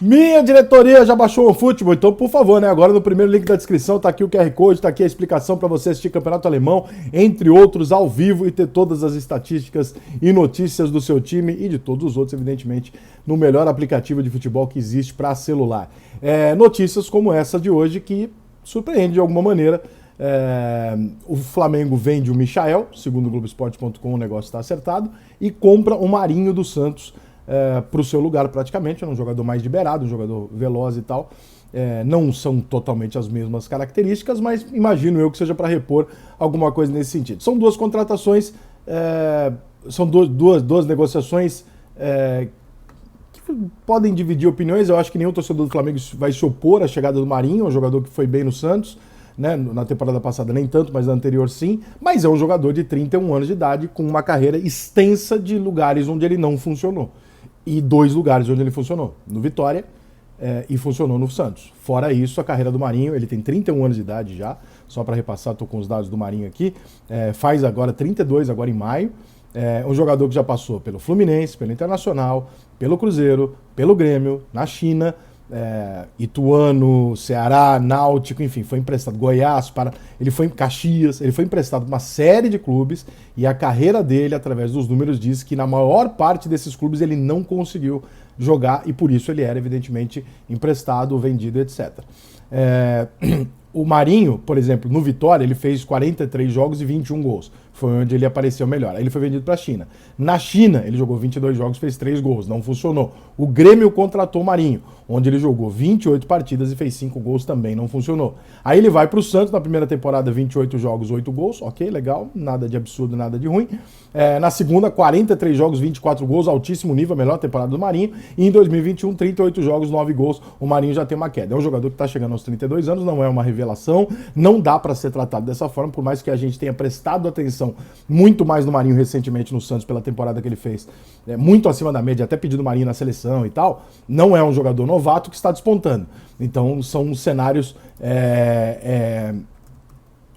Minha diretoria já baixou o futebol, então por favor, né? Agora no primeiro link da descrição tá aqui o QR Code, tá aqui a explicação para você assistir Campeonato Alemão, entre outros, ao vivo e ter todas as estatísticas e notícias do seu time e de todos os outros, evidentemente, no melhor aplicativo de futebol que existe para celular. Notícias como essa de hoje que surpreende de alguma maneira. O Flamengo vende o Michael, segundo o Globoesporte.com, o negócio está acertado, e compra o Marinho do Santos para o seu lugar praticamente. É um jogador mais liberado, um jogador veloz e tal. Não são totalmente as mesmas características, mas imagino eu que seja para repor alguma coisa nesse sentido. São duas contratações, são duas negociações que podem dividir opiniões. Eu acho que nenhum torcedor do Flamengo vai se opor à chegada do Marinho, um jogador que foi bem no Santos, né? Na temporada passada nem tanto, mas na anterior sim. Mas é um jogador de 31 anos de idade com uma carreira extensa de lugares onde ele não funcionou. E 2 lugares onde ele funcionou, no Vitória e funcionou no Santos. Fora isso, a carreira do Marinho, ele tem 31 anos de idade já, só para repassar, estou com os dados do Marinho aqui, faz agora 32, agora em maio. Um jogador que já passou pelo Fluminense, pelo Internacional, pelo Cruzeiro, pelo Grêmio, na China, Ituano, Ceará, Náutico, enfim, foi emprestado, Goiás, ele foi em Caxias, ele foi emprestado para uma série de clubes e a carreira dele, através dos números, diz que na maior parte desses clubes ele não conseguiu jogar e por isso ele era evidentemente emprestado, vendido, etc. O Marinho, por exemplo, no Vitória, ele fez 43 jogos e 21 gols. Foi onde ele apareceu melhor. Aí ele foi vendido para a China. Na China, ele jogou 22 jogos, fez 3 gols. Não funcionou. O Grêmio contratou o Marinho, onde ele jogou 28 partidas e fez 5 gols, também não funcionou. Aí ele vai para o Santos, na primeira temporada, 28 jogos, 8 gols. Ok, legal. Nada de absurdo, nada de ruim. Na segunda, 43 jogos, 24 gols, altíssimo nível, a melhor temporada do Marinho. E em 2021, 38 jogos, 9 gols. O Marinho já tem uma queda. É um jogador que está chegando aos 32 anos, não é uma revelação. Não dá para ser tratado dessa forma, por mais que a gente tenha prestado atenção muito mais no Marinho recentemente no Santos pela temporada que ele fez, muito acima da média, até pedindo o Marinho na seleção e tal. Não é um jogador novato que está despontando. Então são cenários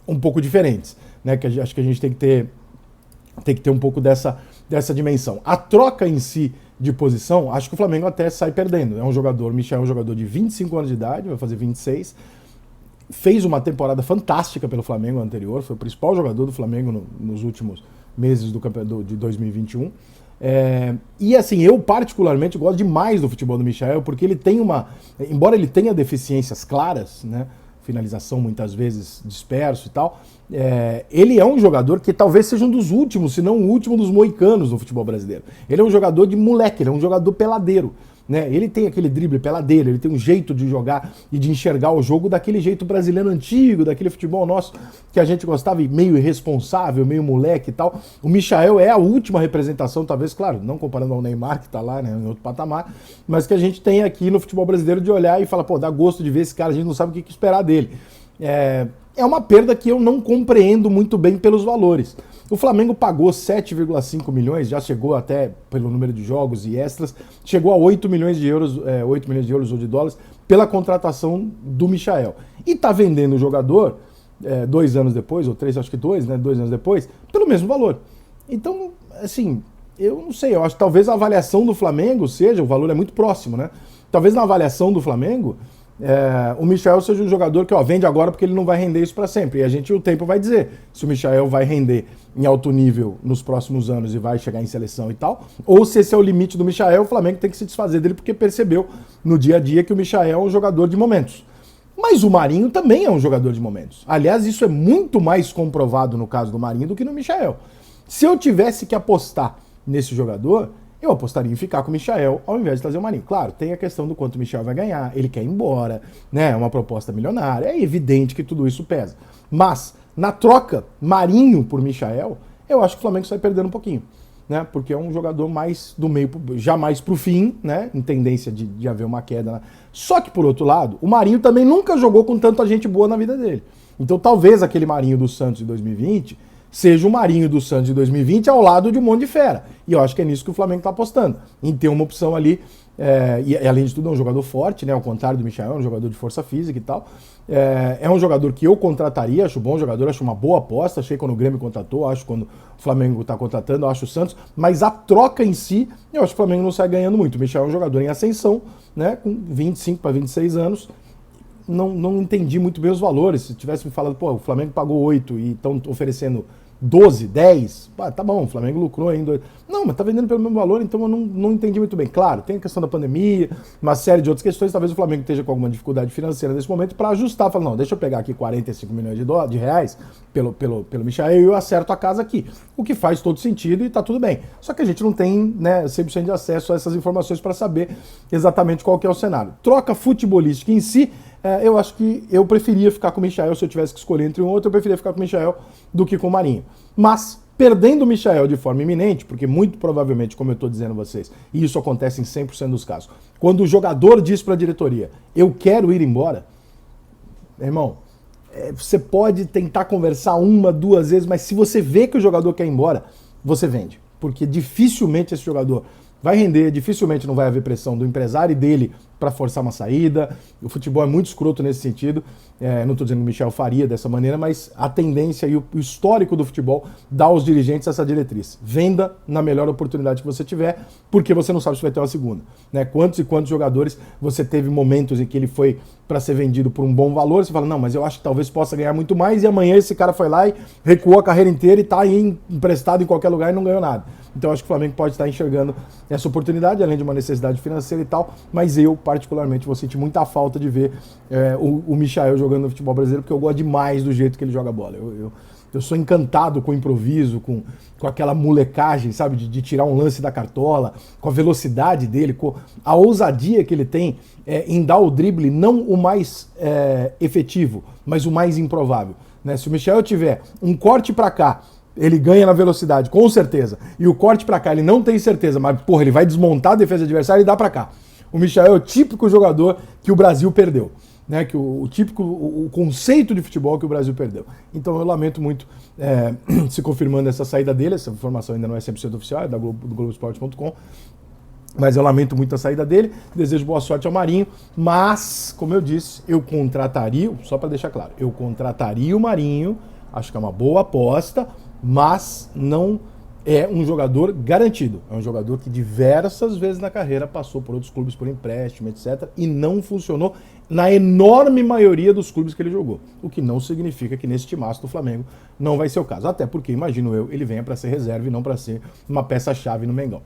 um pouco diferentes, né? Que acho que a gente tem que ter um pouco dessa dimensão. A troca em si de posição, acho que o Flamengo até sai perdendo. Michel é um jogador de 25 anos de idade, vai fazer 26. Fez uma temporada fantástica pelo Flamengo anterior, foi o principal jogador do Flamengo nos últimos meses de 2021. E assim, eu particularmente gosto demais do futebol do Michael, porque ele tem embora ele tenha deficiências claras, né, finalização muitas vezes disperso e tal, ele é um jogador que talvez seja um dos últimos, se não o último dos moicanos no futebol brasileiro. Ele é um jogador de moleque, ele é um jogador peladeiro. Né? Ele tem aquele drible peladeiro, ele tem um jeito de jogar e de enxergar o jogo daquele jeito brasileiro antigo, daquele futebol nosso que a gente gostava, meio irresponsável, meio moleque e tal. O Michael é a última representação, talvez, claro, não comparando ao Neymar, que tá lá, né, em outro patamar, mas que a gente tem aqui no futebol brasileiro de olhar e falar, pô, dá gosto de ver esse cara, a gente não sabe o que esperar dele. É uma perda que eu não compreendo muito bem pelos valores. O Flamengo pagou 7,5 milhões, já chegou até, pelo número de jogos e extras, chegou a 8 milhões de euros, 8 milhões de euros ou de dólares, pela contratação do Michael. E está vendendo o jogador, 2 anos depois, ou 3, acho que 2, né, 2 anos depois, pelo mesmo valor. Então, assim, eu não sei, eu acho que talvez a avaliação do Flamengo seja, o valor é muito próximo, né? Talvez na avaliação do Flamengo, o Michael seja um jogador que vende agora porque ele não vai render isso para sempre. E o tempo vai dizer se o Michael vai render em alto nível nos próximos anos e vai chegar em seleção e tal, ou se esse é o limite do Michael, o Flamengo tem que se desfazer dele porque percebeu no dia a dia que o Michael é um jogador de momentos. Mas o Marinho também é um jogador de momentos. Aliás, isso é muito mais comprovado no caso do Marinho do que no Michael. Se eu tivesse que apostar nesse jogador, eu apostaria em ficar com o Michael ao invés de trazer o Marinho. Claro, tem a questão do quanto o Michael vai ganhar, ele quer ir embora, né? É uma proposta milionária, é evidente que tudo isso pesa. Mas, na troca, Marinho por Michael, eu acho que o Flamengo sai perdendo um pouquinho, né? Porque é um jogador mais do meio, já mais pro fim, né? Em tendência de haver uma queda. Né? Só que, por outro lado, o Marinho também nunca jogou com tanta gente boa na vida dele. Então, talvez aquele Marinho do Santos de 2020 seja o Marinho do Santos de 2020 ao lado de um monte de fera. E eu acho que é nisso que o Flamengo está apostando, em ter uma opção ali e além de tudo é um jogador forte, né? Ao contrário do Michael, é um jogador de força física e tal. É um jogador que eu contrataria, acho bom jogador, acho uma boa aposta, achei quando o Grêmio contratou, acho quando o Flamengo está contratando, acho o Santos, mas a troca em si, eu acho que o Flamengo não sai ganhando muito. O Michael é um jogador em ascensão, né? Com 25 para 26 anos. Não entendi muito bem os valores. Se tivesse me falado, pô, o Flamengo pagou 8 e estão oferecendo 12, 10, tá bom, o Flamengo lucrou ainda. Não, mas tá vendendo pelo mesmo valor, então eu não entendi muito bem. Claro, tem a questão da pandemia, uma série de outras questões, talvez o Flamengo esteja com alguma dificuldade financeira nesse momento para ajustar, falar, não, deixa eu pegar aqui 45 milhões de reais pelo Michael e eu acerto a casa aqui. O que faz todo sentido e tá tudo bem. Só que a gente não tem, né, 100% de acesso a essas informações para saber exatamente qual que é o cenário. Troca futebolística em si, eu acho que eu preferia ficar com o Michael, se eu tivesse que escolher entre um ou outro, eu preferia ficar com o Michael do que com o Marinho. Mas, perdendo o Michael de forma iminente, porque muito provavelmente, como eu estou dizendo a vocês, e isso acontece em 100% dos casos, quando o jogador diz para a diretoria, eu quero ir embora, irmão, você pode tentar conversar uma, duas vezes, mas se você vê que o jogador quer ir embora, você vende. Porque dificilmente esse jogador vai render, dificilmente não vai haver pressão do empresário dele para forçar uma saída. O futebol é muito escroto nesse sentido. Não estou dizendo que o Michel faria dessa maneira, mas a tendência e o histórico do futebol dá aos dirigentes essa diretriz. Venda na melhor oportunidade que você tiver, porque você não sabe se vai ter uma segunda. Né? Quantos e quantos jogadores você teve momentos em que ele foi para ser vendido por um bom valor, você fala, não, mas eu acho que talvez possa ganhar muito mais, e amanhã esse cara foi lá e recuou a carreira inteira e está aí emprestado em qualquer lugar e não ganhou nada. Então acho que o Flamengo pode estar enxergando essa oportunidade, além de uma necessidade financeira e tal, mas eu, particularmente, vou sentir muita falta de ver o Michael jogando no futebol brasileiro, porque eu gosto demais do jeito que ele joga bola. Eu sou encantado com o improviso, com aquela molecagem, sabe, de tirar um lance da cartola, com a velocidade dele, com a ousadia que ele tem em dar o drible, não o mais efetivo, mas o mais improvável. Né? Se o Michael tiver um corte para cá, ele ganha na velocidade, com certeza. E o corte pra cá, ele não tem certeza, mas, porra, ele vai desmontar a defesa adversária e dá pra cá. O Michael é o típico jogador que o Brasil perdeu. Né? Que o conceito de futebol que o Brasil perdeu. Então eu lamento muito se confirmando essa saída dele. Essa informação ainda não é 100% oficial, é do Globoesporte.com. Mas eu lamento muito a saída dele. Desejo boa sorte ao Marinho. Mas, como eu disse, eu contrataria, só pra deixar claro, eu contrataria o Marinho. Acho que é uma boa aposta, mas não é um jogador garantido. É um jogador que diversas vezes na carreira passou por outros clubes por empréstimo, etc. E não funcionou na enorme maioria dos clubes que ele jogou. O que não significa que nesse timaço do Flamengo não vai ser o caso. Até porque, imagino eu, ele venha para ser reserva e não para ser uma peça-chave no Mengão.